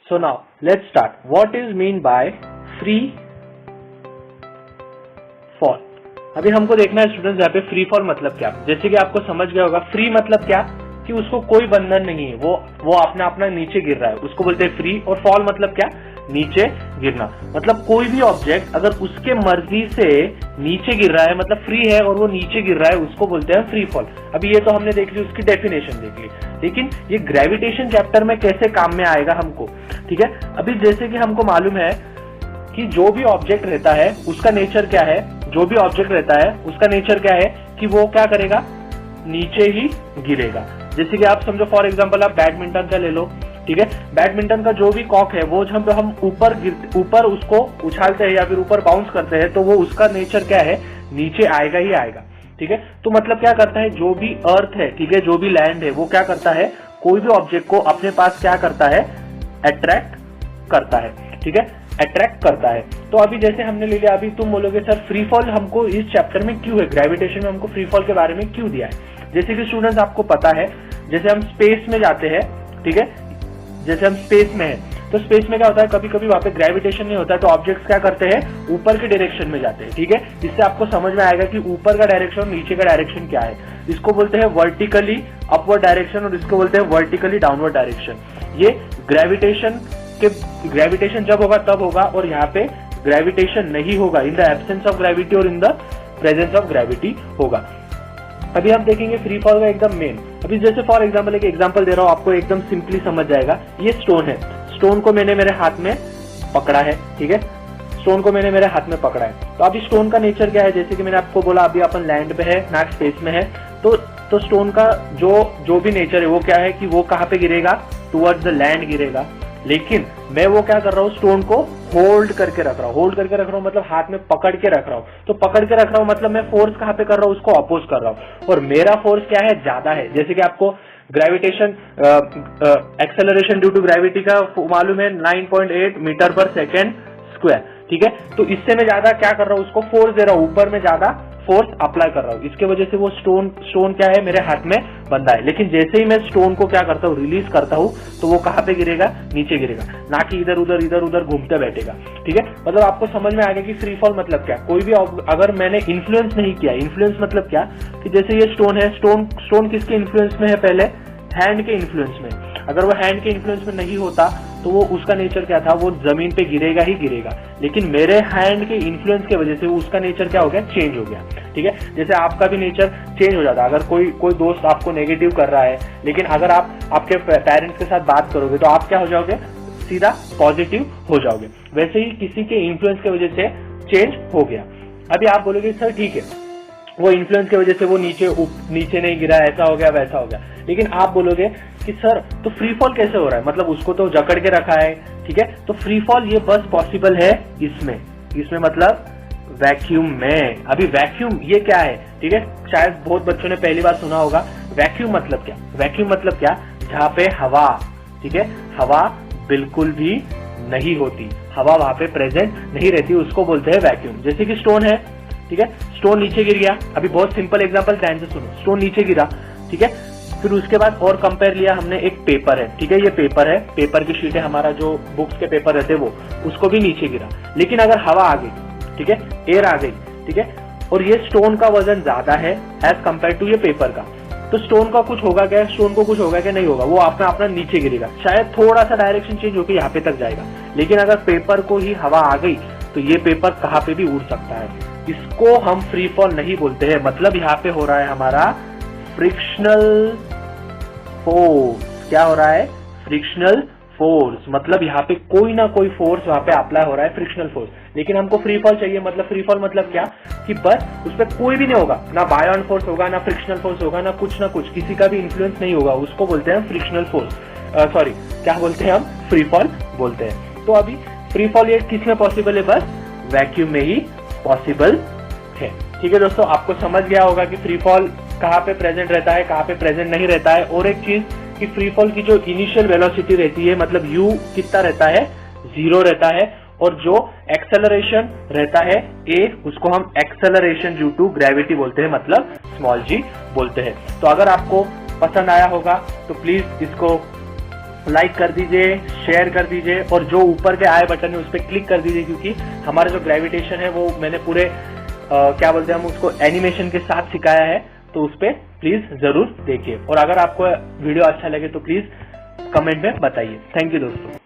So now let's start. What is mean by free fall? अभी हमको देखना है स्टूडेंट्स यहाँ पे फ्री फॉल मतलब क्या। जैसे कि आपको समझ गया होगा, फ्री मतलब क्या कि उसको कोई बंधन नहीं है, वो अपना नीचे गिर रहा है, उसको बोलते हैं फ्री। और फॉल मतलब क्या, नीचे गिरना। मतलब कोई भी ऑब्जेक्ट अगर उसके मर्जी से नीचे गिर रहा है मतलब फ्री है और वो नीचे गिर रहा है, उसको बोलते हैं फ्री फॉल। अभी ये तो हमने देख ली, उसकी डेफिनेशन देख ली, लेकिन ये ग्रेविटेशन चैप्टर में कैसे काम में आएगा हमको, ठीक है। अभी जैसे कि हमको मालूम है कि जो भी ऑब्जेक्ट रहता है उसका नेचर क्या है, जो भी ऑब्जेक्ट रहता है उसका नेचर क्या है कि वो क्या करेगा, नीचे ही गिरेगा। जैसे कि आप समझो फॉर एग्जांपल आप बैडमिंटन का ले लो, ठीक है। बैडमिंटन का जो भी कॉक है वो जब हम ऊपर उसको उछालते हैं या फिर ऊपर बाउंस करते हैं तो वो उसका नेचर क्या है, नीचे आएगा ही आएगा, ठीक है। तो मतलब क्या करता है, जो भी अर्थ है, ठीक है, जो भी लैंड है, वो क्या करता है, कोई भी ऑब्जेक्ट को अपने पास क्या करता है, अट्रैक्ट करता है, ठीक है, अट्रैक्ट करता है। तो अभी जैसे हमने ले लिया, अभी तुम बोलोगे सर फ्री फॉल हमको इस चैप्टर में क्यों है, ग्रेविटेशन में हमको फ्री फॉल के बारे में क्यों दिया है। जैसे कि स्टूडेंट्स आपको पता है, जैसे हम स्पेस में जाते हैं, ठीक है, जैसे हम स्पेस में है तो स्पेस में क्या होता है, कभी कभी वहां पे ग्रेविटेशन नहीं होता है तो ऑब्जेक्ट्स क्या करते हैं, ऊपर के डायरेक्शन में जाते हैं, ठीक है। इससे आपको समझ में आएगा कि ऊपर का डायरेक्शन और नीचे का डायरेक्शन क्या है। इसको बोलते हैं वर्टिकली अपवर्ड डायरेक्शन और इसको बोलते हैं वर्टिकली डाउनवर्ड डायरेक्शन। ये ग्रेविटेशन जब होगा तब होगा, और यहाँ पे ग्रेविटेशन नहीं होगा, in the absence of gravity और in the presence of gravity होगा। अभी हम देखेंगे फ्री फॉल का एकदम मेन। अभी जैसे फॉर एग्जांपल एक एग्जांपल दे रहा हूं, आपको एकदम सिंपली समझ जाएगा। ये स्टोन है, स्टोन को मैंने मेरे हाथ में पकड़ा है, ठीक है, स्टोन को मैंने मेरे हाथ में पकड़ा है। तो अभी स्टोन का नेचर क्या है, जैसे कि मैंने आपको बोला अभी अपन लैंड पे है ना स्पेस में है, तो स्टोन का जो भी नेचर है वो क्या है कि वो कहाँ पे गिरेगा, टुवर्ड्स द लैंड गिरेगा। लेकिन मैं वो क्या कर रहा हूँ, स्टोन को होल्ड करके रख रहा हूँ, मतलब हाथ में पकड़ के रख रहा हूँ। तो पकड़ के रख रहा हूँ मतलब मैं फोर्स कहाँ पे कर रहा हूँ, उसको अपोज कर रहा हूँ, और मेरा फोर्स क्या है, ज्यादा है। जैसे कि आपको gravitation acceleration due to gravity का मालूम है 9.8 मीटर पर सेकेंड स्क्वायर, ठीक है। तो इससे मैं ज्यादा क्या कर रहा हूँ, उसको फोर्स दे रहा हूँ, ऊपर में ज्यादा फोर्स अप्लाई कर रहा हूँ। इसके वजह से वो स्टोन क्या है, मेरे हाथ में बंधा है। लेकिन जैसे ही मैं स्टोन को क्या करता हूँ, रिलीज करता हूँ, तो वो कहाँ पे गिरेगा, नीचे गिरेगा, ना कि इधर उधर घूमते बैठेगा, ठीक है। मतलब आपको समझ में आ गया कि फ्री फॉल मतलब क्या। कोई भी अगर मैंने इन्फ्लुएंस नहीं किया, इन्फ्लुएंस मतलब क्या कि जैसे ये स्टोन है, स्टोन किसके इन्फ्लुएंस में है, पहले हैंड के इन्फ्लुएंस में। अगर वो हैंड के इन्फ्लुएंस में नहीं होता तो वो उसका नेचर क्या था, वो जमीन पे गिरेगा ही गिरेगा। लेकिन मेरे हैंड के इन्फ्लुएंस की वजह से वो उसका नेचर क्या हो गया, चेंज हो गया, ठीक है। जैसे आपका भी नेचर चेंज हो जाता। अगर कोई दोस्त आपको नेगेटिव कर रहा है, लेकिन अगर आप आपके पेरेंट्स के साथ बात करोगे तो आप क्या हो जाओगे, सीधा पॉजिटिव हो जाओगे। वैसे ही किसी के इन्फ्लुएंस की वजह से चेंज हो गया। अभी आप बोलोगे सर ठीक है, वो इन्फ्लुएंस की वजह से वो नीचे नहीं गिरा, ऐसा हो गया वैसा हो गया। लेकिन आप बोलोगे कि सर तो फ्री फॉल कैसे हो रहा है, मतलब उसको तो जकड़ के रखा है, ठीक है। तो फ्री फॉल ये बस पॉसिबल है इसमें मतलब वैक्यूम में। अभी वैक्यूम ये क्या है, ठीक है, शायद बहुत बच्चों ने पहली बार सुना होगा। वैक्यूम मतलब क्या, वैक्यूम मतलब क्या, जहाँ पे हवा, ठीक है, हवा बिल्कुल भी नहीं होती, हवा वहां पे प्रेजेंट नहीं रहती, उसको बोलते हैं वैक्यूम। जैसे कि स्टोन है, ठीक है, स्टोन नीचे गिर गया। अभी बहुत सिंपल एग्जांपल ध्यान से सुनो, स्टोन नीचे गिरा, ठीक है। फिर उसके बाद और कंपेयर लिया हमने, एक पेपर है, ठीक है, ये पेपर है, पेपर की शीट है, हमारा जो बुक्स के पेपर रहते हैं वो, उसको भी नीचे गिरा। लेकिन अगर हवा आ गई, ठीक है, एयर आ गई, ठीक है, और ये स्टोन का वजन ज्यादा है एज कंपेयर टू ये पेपर का, तो स्टोन का कुछ होगा क्या, स्टोन को कुछ होगा क्या, नहीं होगा, वो अपना नीचे गिरेगा। शायद थोड़ा सा डायरेक्शन चेंज होकर यहाँ पे तक जाएगा। लेकिन अगर पेपर को ही हवा आ गई तो ये पेपर कहाँ पे भी उड़ सकता है। इसको हम फ्री फॉल नहीं बोलते हैं। मतलब यहाँ पे हो रहा है हमारा फ्रिक्शनल फोर्स। क्या हो रहा है, फ्रिक्शनल फोर्स। मतलब यहाँ पे कोई ना कोई फोर्स वहां पे अप्लाई हो रहा है, फ्रिक्शनल फोर्स। लेकिन हमको फ्री फॉल चाहिए, मतलब फ्री फॉल मतलब क्या कि बस उस पर कोई भी नहीं होगा, ना बायोन फोर्स होगा, ना फ्रिक्शनल फोर्स होगा, ना कुछ, किसी का भी इन्फ्लुएंस नहीं होगा, उसको बोलते हैं फ्रिक्शनल फोर्स। सॉरी, क्या बोलते हैं हम, फ्री फॉल बोलते हैं। तो अभी फ्री फॉल ये किसमें पॉसिबल है, बस वैक्यूम में ही पॉसिबल है, ठीक है दोस्तों। आपको समझ गया होगा कि फ्री फॉल कहाँ पे प्रेजेंट रहता है, कहाँ पे प्रेजेंट नहीं रहता है। और एक चीज कि फ्री फॉल की जो इनिशियल वेलोसिटी रहती है, मतलब u कितना रहता है, 0 रहता है, और जो एक्सेलरेशन रहता है a, उसको हम एक्सेलरेशन ड्यू टू ग्रेविटी बोलते हैं, मतलब स्मॉल g बोलते हैं। तो अगर आपको पसंद आया होगा तो प्लीज इसको लाइक कर दीजिए, शेयर कर दीजिए और जो ऊपर के आई बटन है उस पर क्लिक कर दीजिए, क्योंकि हमारा जो ग्रेविटेशन है वो मैंने पूरे क्या बोलते हैं हम उसको एनिमेशन के साथ सिखाया है, तो उस पर प्लीज जरूर देखिए। और अगर आपको वीडियो अच्छा लगे तो प्लीज कमेंट में बताइए। थैंक यू दोस्तों।